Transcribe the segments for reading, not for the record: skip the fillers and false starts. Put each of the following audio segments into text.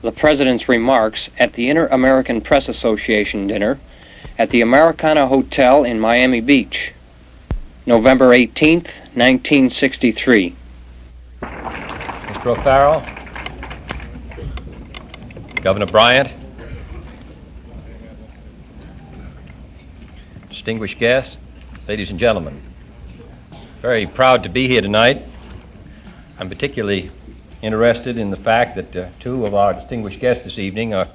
the President's remarks at the Inter-American Press Association dinner at the Americana Hotel in Miami Beach, November 18th, 1963. Mr. O'Farrell, Governor Bryant, distinguished guests, ladies and gentlemen, very proud to be here tonight. I'm particularly interested in the fact that two of our distinguished guests this evening are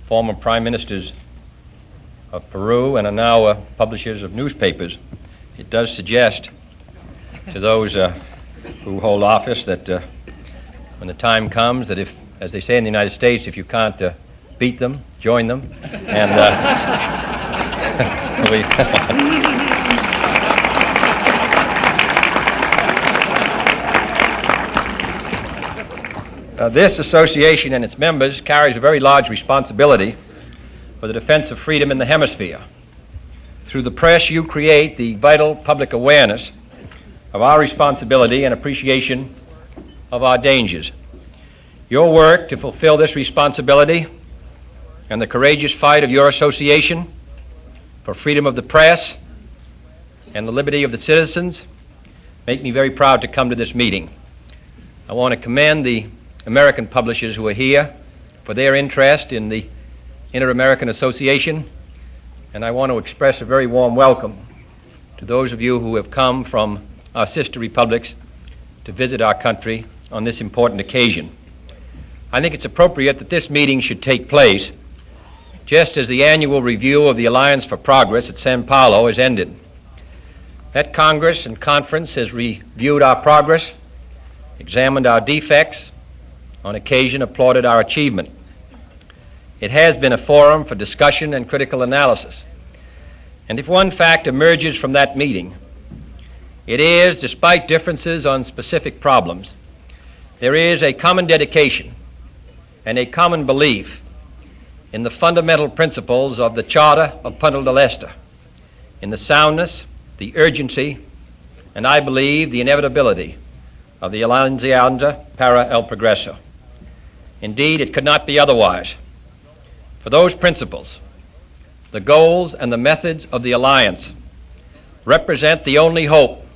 former prime ministers of Peru and are now publishers of newspapers. It does suggest to those who hold office that when the time comes that if, as they say in the United States, if you can't beat them, join them. And this association and its members carries a very large responsibility for the defense of freedom in the hemisphere. Through the press, you create the vital public awareness of our responsibility and appreciation of our dangers. Your work to fulfill this responsibility and the courageous fight of your association for freedom of the press and the liberty of the citizens make me very proud to come to this meeting. I want to commend the American publishers who are here for their interest in the Inter-American Association, and I want to express a very warm welcome to those of you who have come from our sister republics to visit our country on this important occasion. I think it's appropriate that this meeting should take place just as the annual review of the Alliance for Progress at Sao Paulo has ended. That Congress and conference has reviewed our progress, examined our defects, on occasion applauded our achievement. It has been a forum for discussion and critical analysis. And if one fact emerges from that meeting, it is, despite differences on specific problems, there is a common dedication and a common belief in the fundamental principles of the Charter of Punta del Este, in the soundness, the urgency, and I believe the inevitability of the Alianza para el Progreso. Indeed, it could not be otherwise. For those principles, the goals and the methods of the Alliance represent the only hope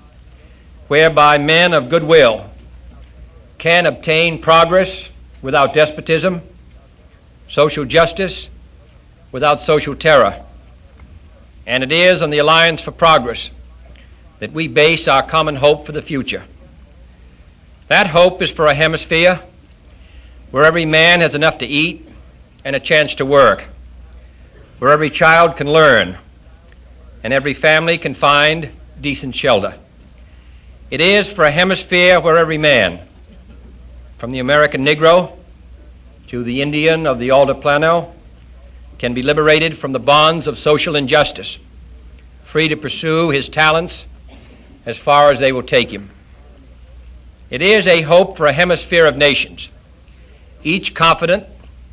whereby men of goodwill can obtain progress without despotism, social justice without social terror. And it is on the Alliance for Progress that we base our common hope for the future. That hope is for a hemisphere where every man has enough to eat and a chance to work, where every child can learn and every family can find decent shelter. It is for a hemisphere where every man, from the American Negro to the Indian of the Altiplano, can be liberated from the bonds of social injustice, free to pursue his talents as far as they will take him. It is a hope for a hemisphere of nations, each confident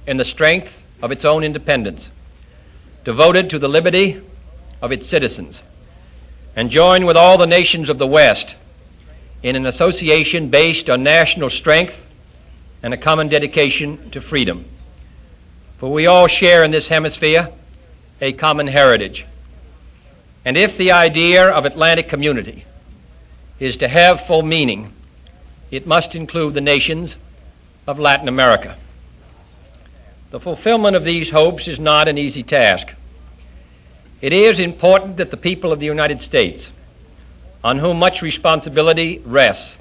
in the strength of its own independence, devoted to the liberty of its citizens, and join with all the nations of the West in an association based on national strength and a common dedication to freedom. For we all share in this hemisphere a common heritage. And if the idea of Atlantic community is to have full meaning, it must include the nations of Latin America. The fulfillment of these hopes is not an easy task. It is important that the people of the United States, on whom much responsibility rests,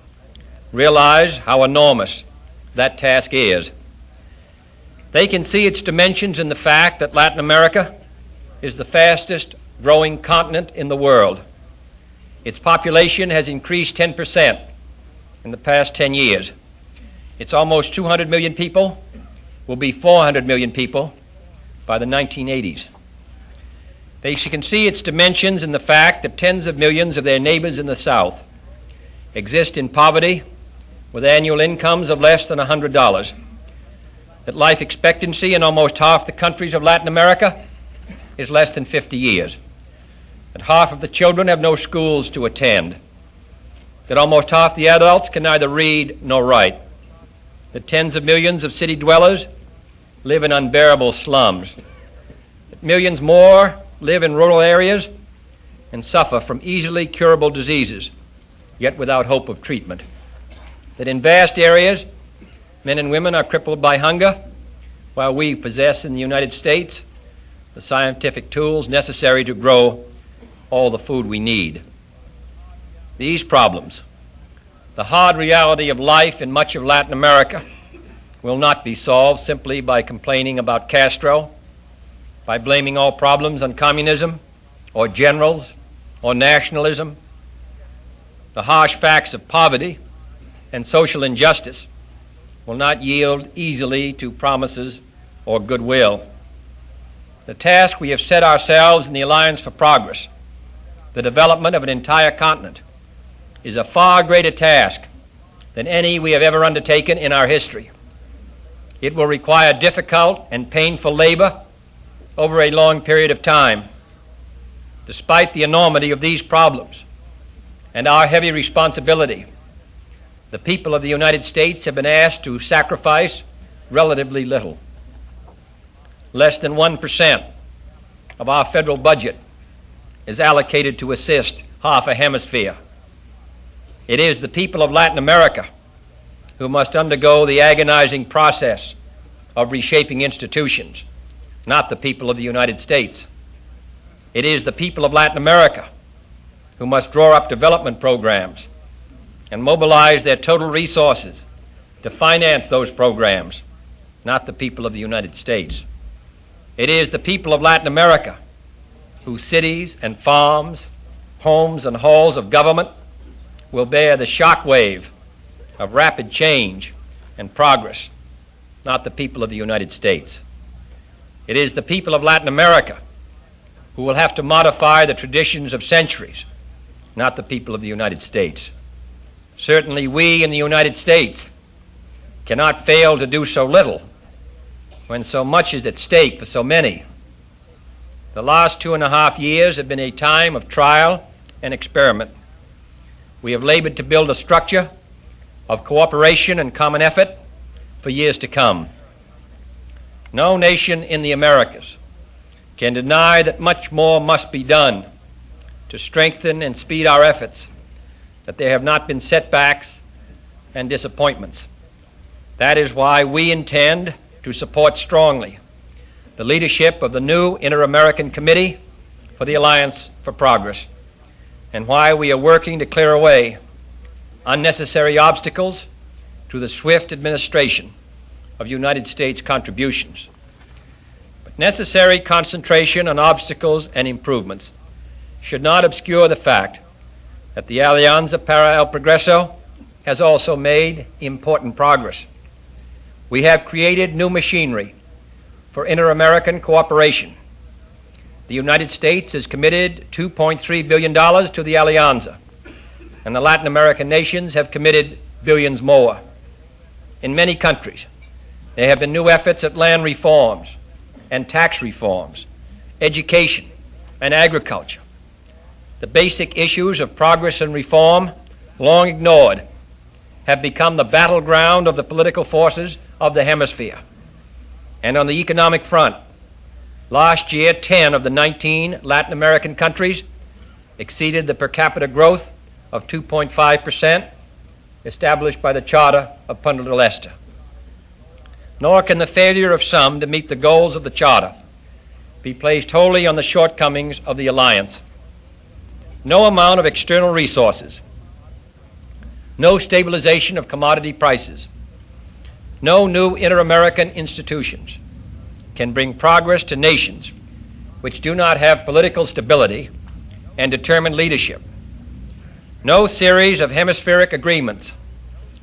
realize how enormous that task is. They can see its dimensions in the fact that Latin America is the fastest growing continent in the world. Its population has increased 10% in the past 10 years. It's almost 200 million people, will be 400 million people by the 1980s. They can see its dimensions in the fact that tens of millions of their neighbors in the South exist in poverty with annual incomes of less than $100, that life expectancy in almost half the countries of Latin America is less than 50 years, that half of the children have no schools to attend, that almost half the adults can neither read nor write, that tens of millions of city dwellers live in unbearable slums, that millions more live in rural areas and suffer from easily curable diseases, yet without hope of treatment, that in vast areas men and women are crippled by hunger, while we possess in the United States the scientific tools necessary to grow all the food we need. These problems, the hard reality of life in much of Latin America, will not be solved simply by complaining about Castro, by blaming all problems on communism or generals or nationalism. The harsh facts of poverty and social injustice will not yield easily to promises or goodwill. The task we have set ourselves in the Alliance for Progress, the development of an entire continent, is a far greater task than any we have ever undertaken in our history. It will require difficult and painful labor over a long period of time. Despite the enormity of these problems and our heavy responsibility, the people of the United States have been asked to sacrifice relatively little. Less than 1% of our federal budget is allocated to assist half a hemisphere. It is the people of Latin America who must undergo the agonizing process of reshaping institutions, not the people of the United States. It is the people of Latin America who must draw up development programs and mobilize their total resources to finance those programs, not the people of the United States. It is the people of Latin America whose cities and farms, homes and halls of government will bear the shock wave of rapid change and progress, not the people of the United States. It is the people of Latin America who will have to modify the traditions of centuries, not the people of the United States. Certainly we in the United States cannot fail to do so little when so much is at stake for so many. The last 2.5 years have been a time of trial and experiment. We have labored to build a structure of cooperation and common effort for years to come. No nation in the Americas can deny that much more must be done to strengthen and speed our efforts, that there have not been setbacks and disappointments. That is why we intend to support strongly the leadership of the new Inter-American Committee for the Alliance for Progress, and why we are working to clear away unnecessary obstacles to the swift administration of United States contributions. But necessary concentration on obstacles and improvements should not obscure the fact that the Alianza para el Progreso has also made important progress. We have created new machinery for inter-American cooperation. The United States has committed $2.3 billion to the Alianza, and the Latin American nations have committed billions more. In many countries, there have been new efforts at land reforms and tax reforms, education and agriculture. The basic issues of progress and reform, long ignored, have become the battleground of the political forces of the hemisphere. And on the economic front, last year 10 of the 19 Latin American countries exceeded the per capita growth of 2.5% established by the Charter of Punta del Este. Nor can the failure of some to meet the goals of the Charter be placed wholly on the shortcomings of the Alliance. No amount of external resources, no stabilization of commodity prices, no new inter-American institutions can bring progress to nations which do not have political stability and determined leadership. No series of hemispheric agreements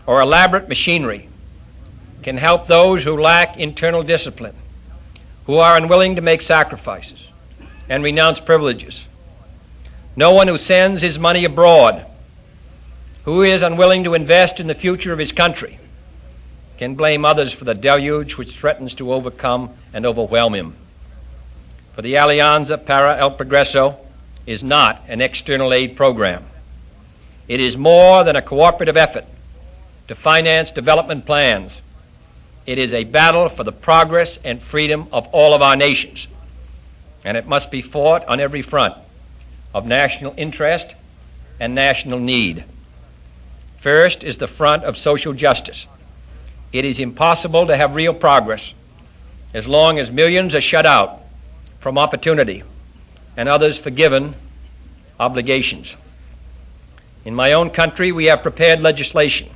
or elaborate machinery can help those who lack internal discipline, who are unwilling to make sacrifices and renounce privileges. No one who sends his money abroad, who is unwilling to invest in the future of his country, can blame others for the deluge which threatens to overcome and overwhelm him. For the Alianza para el Progreso is not an external aid program. It is more than a cooperative effort to finance development plans It is a battle for the progress and freedom of all of our nations, and it must be fought on every front of national interest and national need. First is the front of social justice. It is impossible to have real progress as long as millions are shut out from opportunity and others forgiven obligations. In my own country, we have prepared legislation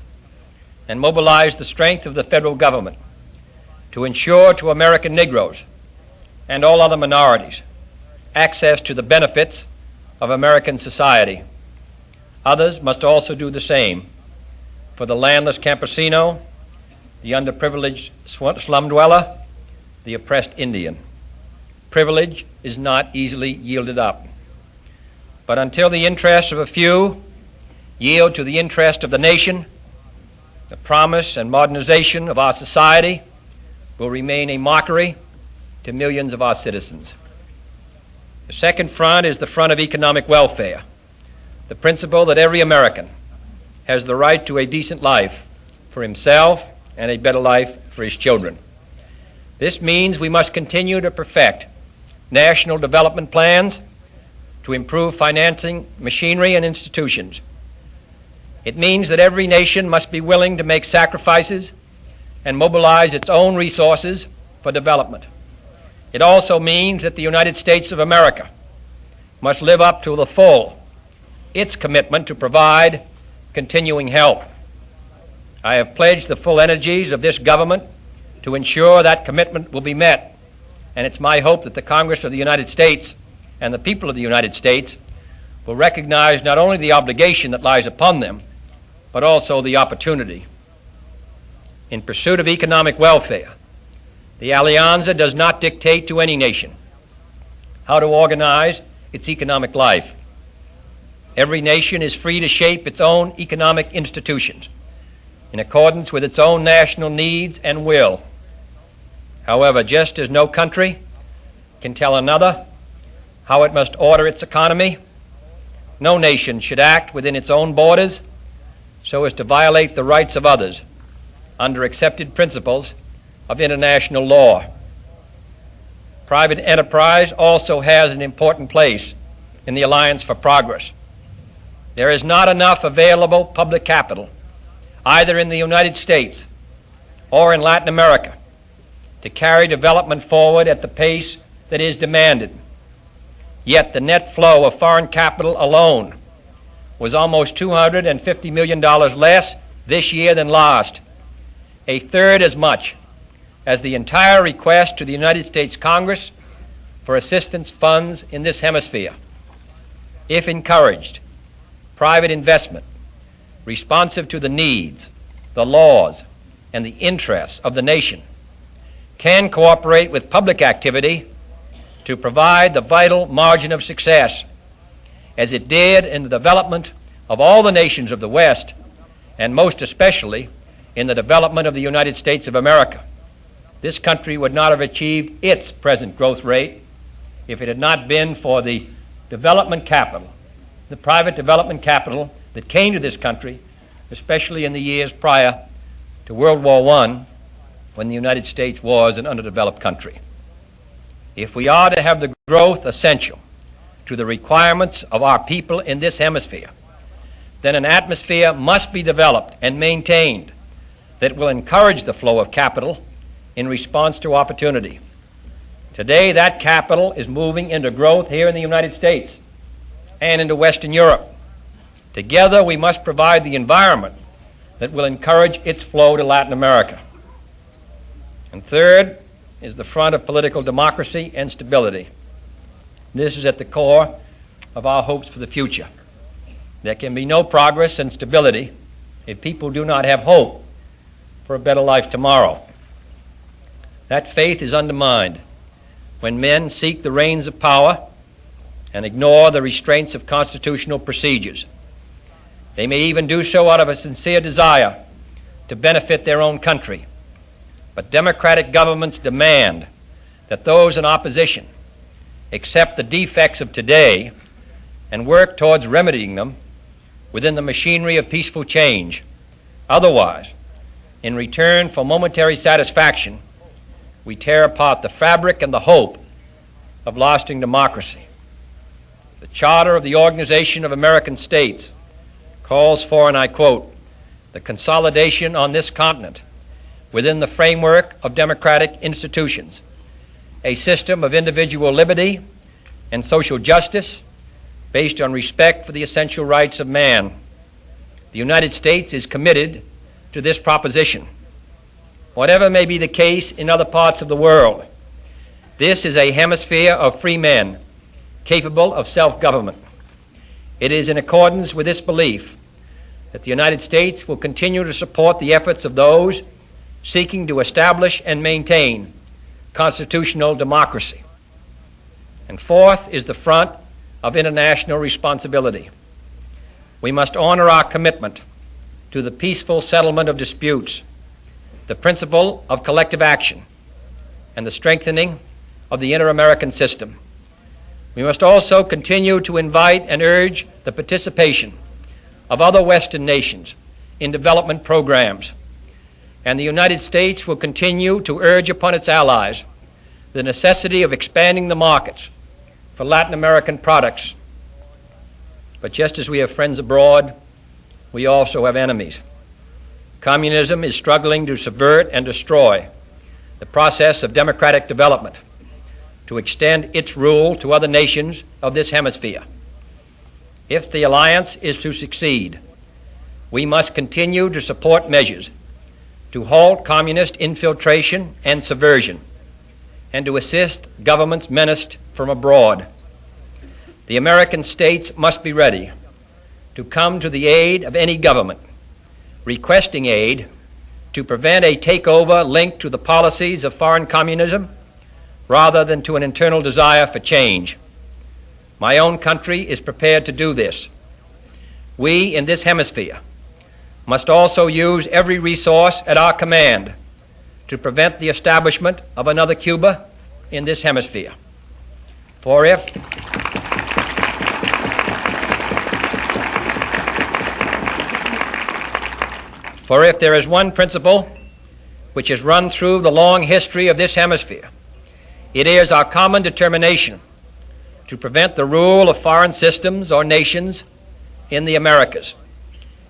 and mobilized the strength of the federal government to ensure to American Negroes and all other minorities access to the benefits of American society. Others must also do the same for the landless campesino, the underprivileged slum dweller, the oppressed Indian. Privilege is not easily yielded up. But until the interests of a few yield to the interest of the nation, the promise and modernization of our society will remain a mockery to millions of our citizens. The second front is the front of economic welfare, the principle that every American has the right to a decent life for himself and a better life for his children. This means we must continue to perfect national development plans to improve financing, machinery, and institutions. It means that every nation must be willing to make sacrifices and mobilize its own resources for development. It also means that the United States of America must live up to the full its commitment to provide continuing help. I have pledged the full energies of this government to ensure that commitment will be met, and it's my hope that the Congress of the United States and the people of the United States will recognize not only the obligation that lies upon them, but also the opportunity. In pursuit of economic welfare, the Alianza does not dictate to any nation how to organize its economic life. Every nation is free to shape its own economic institutions in accordance with its own national needs and will. However, just as no country can tell another how it must order its economy, no nation should act within its own borders so as to violate the rights of others under accepted principles of international law. Private enterprise also has an important place in the Alliance for Progress. There is not enough available public capital, either in the United States or in Latin America, to carry development forward at the pace that is demanded. Yet the net flow of foreign capital alone was almost $250 million less this year than last, a third as much as the entire request to the United States Congress for assistance funds in this hemisphere. If encouraged, private investment, responsive to the needs, the laws, and the interests of the nation, can cooperate with public activity to provide the vital margin of success, as it did in the development of all the nations of the West, and most especially in the development of the United States of America. This country would not have achieved its present growth rate if it had not been for the development capital, the private development capital that came to this country, especially in the years prior to World War I, when the United States was an underdeveloped country. If we are to have the growth essential to the requirements of our people in this hemisphere, then an atmosphere must be developed and maintained that will encourage the flow of capital in response to opportunity. Today, that capital is moving into growth here in the United States and into Western Europe. Together, we must provide the environment that will encourage its flow to Latin America. And third is the front of political democracy and stability. This is at the core of our hopes for the future. There can be no progress and stability if people do not have hope for a better life tomorrow. That faith is undermined when men seek the reins of power and ignore the restraints of constitutional procedures. They may even do so out of a sincere desire to benefit their own country. But democratic governments demand that those in opposition accept the defects of today and work towards remedying them within the machinery of peaceful change. Otherwise, In return for momentary satisfaction, we tear apart the fabric and the hope of lasting democracy. The Charter of the Organization of American States calls for, and I quote, the consolidation on this continent within the framework of democratic institutions, a system of individual liberty and social justice based on respect for the essential rights of man. The United States is committed to this proposition. Whatever may be the case in other parts of the world, this is a hemisphere of free men capable of self-government. It is in accordance with this belief that the United States will continue to support the efforts of those seeking to establish and maintain constitutional democracy. And fourth is the front of international responsibility. We must honor our commitment to the peaceful settlement of disputes, the principle of collective action, and the strengthening of the inter-American system. We must also continue to invite and urge the participation of other Western nations in development programs, and the United States will continue to urge upon its allies the necessity of expanding the markets for Latin American products. But just as we have friends abroad, we also have enemies. Communism is struggling to subvert and destroy the process of democratic development, to extend its rule to other nations of this hemisphere. If the alliance is to succeed, we must continue to support measures to halt communist infiltration and subversion, and to assist governments menaced from abroad. The American states must be ready to come to the aid of any government requesting aid to prevent a takeover linked to the policies of foreign communism rather than to an internal desire for change. My own country is prepared to do this. We in this hemisphere must also use every resource at our command to prevent the establishment of another Cuba in this hemisphere. For if there is one principle which has run through the long history of this hemisphere, it is our common determination to prevent the rule of foreign systems or nations in the Americas.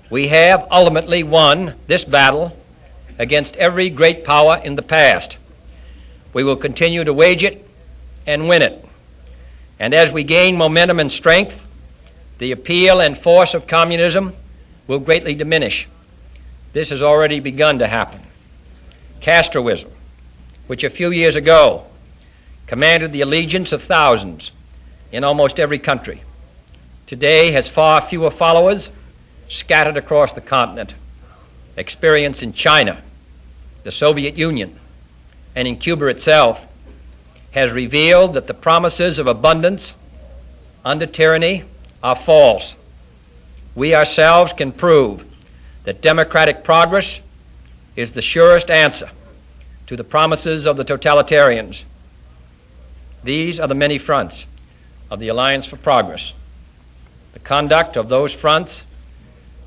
We have ultimately won this battle against every great power in the past. We will continue to wage it and win it. And as we gain momentum and strength, the appeal and force of communism will greatly diminish. This has already begun to happen. Castroism, which a few years ago commanded the allegiance of thousands in almost every country, today has far fewer followers scattered across the continent. Experience in China, the Soviet Union, and in Cuba itself has revealed that the promises of abundance under tyranny are false. We ourselves can prove that democratic progress is the surest answer to the promises of the totalitarians. These are the many fronts of the Alliance for Progress. The conduct of those fronts,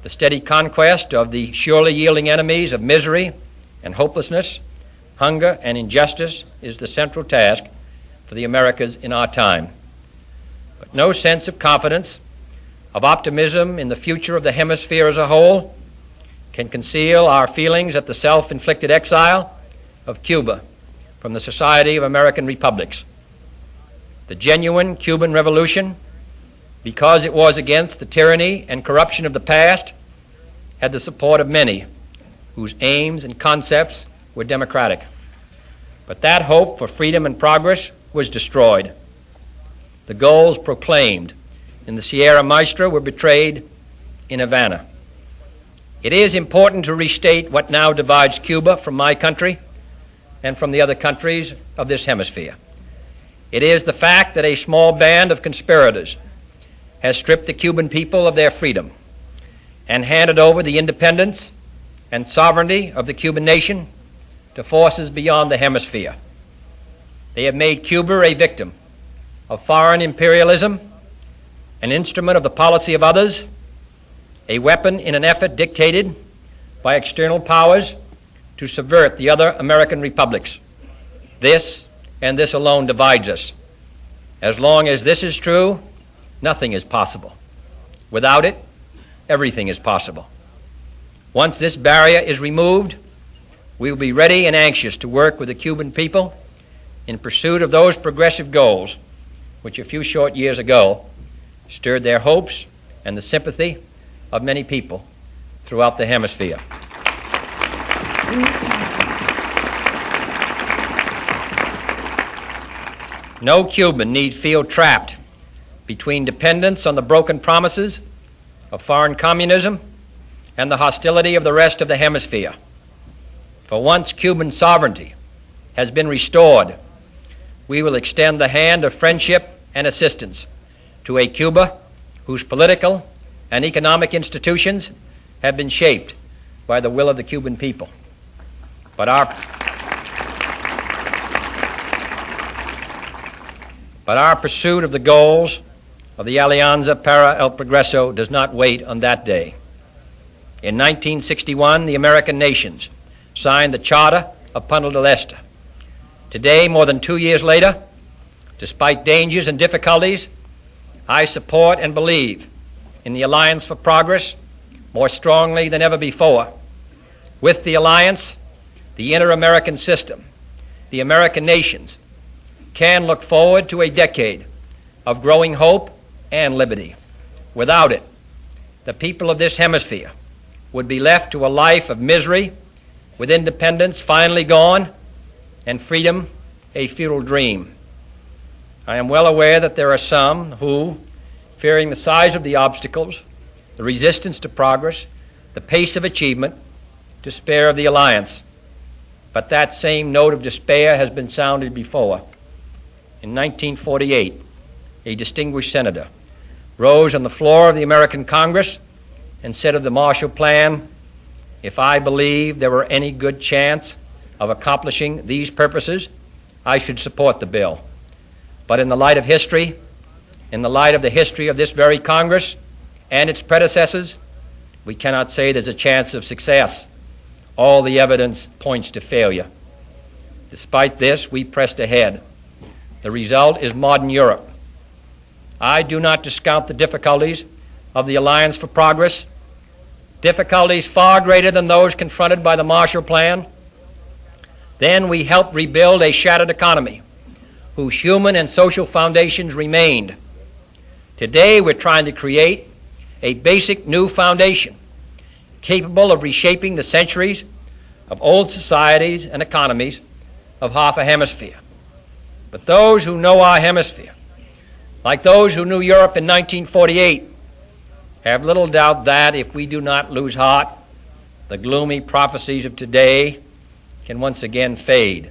the steady conquest of the surely yielding enemies of misery and hopelessness, hunger and injustice is the central task for the Americas in our time. But no sense of confidence, of optimism in the future of the hemisphere as a whole can conceal our feelings at the self-inflicted exile of Cuba from the Society of American Republics. The genuine Cuban Revolution, because it was against the tyranny and corruption of the past, had the support of many whose aims and concepts were democratic. But that hope for freedom and progress was destroyed. The goals proclaimed in the Sierra Maestra were betrayed in Havana. It is important to restate what now divides Cuba from my country and from the other countries of this hemisphere. It is the fact that a small band of conspirators has stripped the Cuban people of their freedom and handed over the independence and sovereignty of the Cuban nation to forces beyond the hemisphere. They have made Cuba a victim of foreign imperialism, an instrument of the policy of others, a weapon in an effort dictated by external powers to subvert the other American republics. This and this alone divides us. As long as this is true, nothing is possible. Without it, everything is possible. Once this barrier is removed, we will be ready and anxious to work with the Cuban people in pursuit of those progressive goals which a few short years ago stirred their hopes and the sympathy of many people throughout the hemisphere. No Cuban need feel trapped between dependence on the broken promises of foreign communism and the hostility of the rest of the hemisphere. For once Cuban sovereignty has been restored, we will extend the hand of friendship and assistance to a Cuba whose political and economic institutions have been shaped by the will of the Cuban people. But our pursuit of the goals of the Alianza para el Progreso does not wait on that day. In 1961, the American nations signed the Charter of Punta del Este. Today, more than 2 years later, despite dangers and difficulties, I support and believe in the Alliance for Progress more strongly than ever before. With the alliance, the inter-American system, the American nations can look forward to a decade of growing hope and liberty. Without it, the people of this hemisphere would be left to a life of misery, with independence finally gone and freedom a futile dream. I am well aware that there are some who, fearing the size of the obstacles, the resistance to progress, the pace of achievement, despair of the alliance. But that same note of despair has been sounded before. In 1948, a distinguished senator rose on the floor of the American Congress and said of the Marshall Plan, "If I believed there were any good chance of accomplishing these purposes, I should support the bill. But in the light of history, in the light of the history of this very Congress and its predecessors, we cannot say there's a chance of success. All the evidence points to failure." Despite this, we pressed ahead. The result is modern Europe. I do not discount the difficulties of the Alliance for Progress, difficulties far greater than those confronted by the Marshall Plan. Then we helped rebuild a shattered economy whose human and social foundations remained. Today we're trying to create a basic new foundation capable of reshaping the centuries of old societies and economies of half a hemisphere. But those who know our hemisphere, like those who knew Europe in 1948, have little doubt that if we do not lose heart, the gloomy prophecies of today can once again fade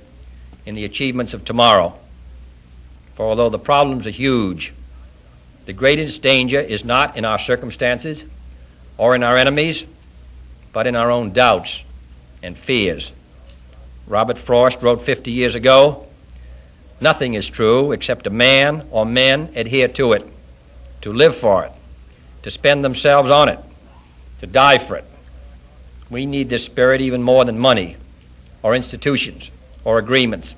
in the achievements of tomorrow. For although the problems are huge, the greatest danger is not in our circumstances or in our enemies, but in our own doubts and fears. Robert Frost wrote 50 years ago, "Nothing is true except a man or men adhere to it, to live for it, to spend themselves on it, to die for it." We need this spirit even more than money or institutions or agreements.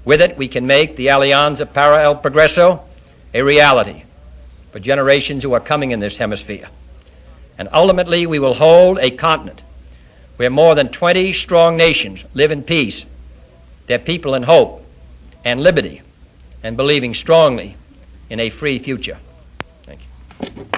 With it, we can make the Alianza para el Progreso a reality for generations who are coming in this hemisphere. And ultimately, we will hold a continent where more than 20 strong nations live in peace, their people in hope and liberty, and believing strongly in a free future. Thank you.